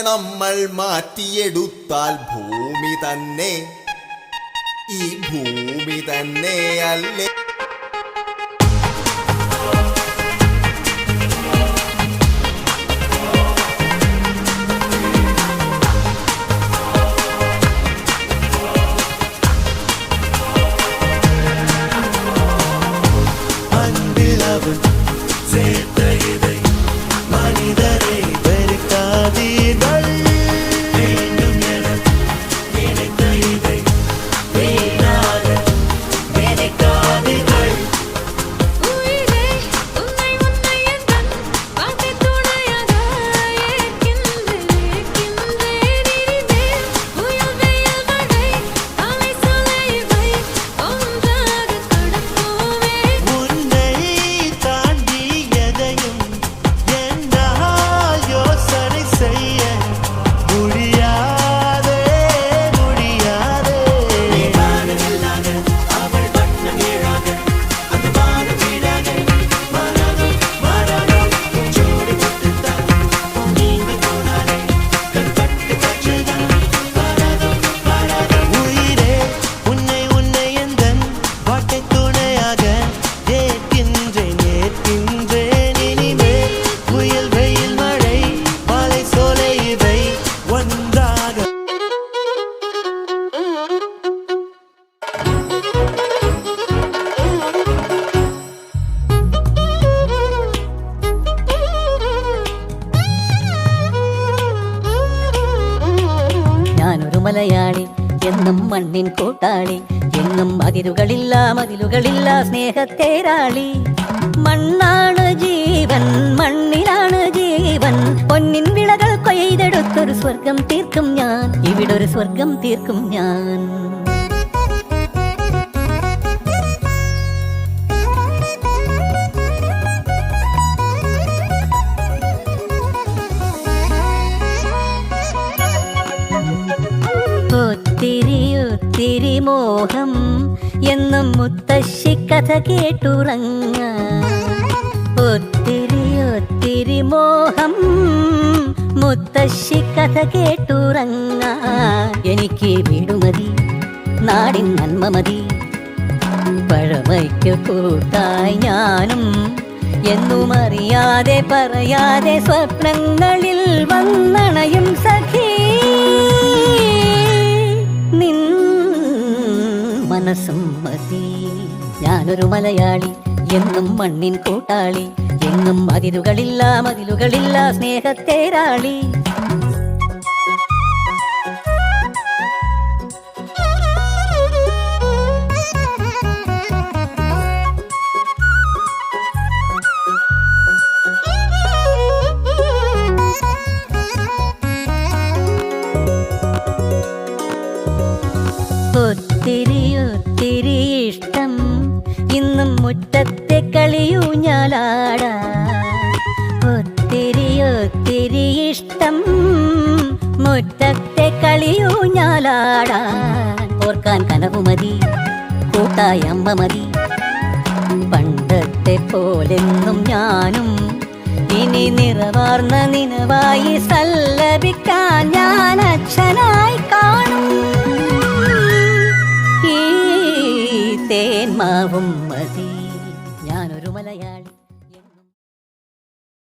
നമ്മൾ മാറ്റിയെടുത്താൽ ഭൂമി തന്നെ ഈ ഭൂമി തന്നെ അല്ലേ? മലയാളി എന്നും മണ്ണിൻ കൂട്ടാളി, എന്നും മതിലുകളില്ല സ്നേഹത്തേരാളി. മണ്ണാണ് ജീവൻ, മണ്ണിലാണ് ജീവൻ, പൊന്നിൻ വിളകൾ കൊയ്തെടുത്തൊരു സ്വർഗം തീർക്കും ഞാൻ, ഇവിടൊരു സ്വർഗം തീർക്കും ഞാൻ. ഒത്തിരി മോഹം എന്നും മുത്തശ്ശി കഥ കേട്ടുറങ്ങ. ഒത്തിരി മോഹം മുത്തശ്ശി കഥ കേട്ടുറങ്ങ. എനിക്ക് വീടുമതി, നാടിൻ നന്മ മതി, പഴമയ്ക്ക് കൂട്ടായി ഞാനും എന്നും അറിയാതെ പറയാതെ സ്വപ്നങ്ങളിൽ വന്നണയും സഖി. മനസ്സും മതി. ഞാനൊരു മലയാളി എന്നും മണ്ണിൻ കൂട്ടാളി, എങ്ങും മതിലുകളില്ല സ്നേഹത്തേരാളി. ഒത്തിരി ഇഷ്ടം ഇന്നും മുറ്റത്തെ കളിയൂഞ്ഞാലാടാ. ഒത്തിരി ഇഷ്ടം മുറ്റത്തെ കളിയൂഞ്ഞാലാടാ. ഓർക്കാൻ കനവുമതി, കൂട്ടായ അമ്മ മതി, പണ്ടത്തെ പോലെന്നും ഞാനും ഇനി നിറവാർന്ന നിനവായി സല്ലപിക്കാൻ ഞാൻ അച്ഛനായി കാണും. തേന്മാവും മതി. ഞാനൊരു മലയാളി.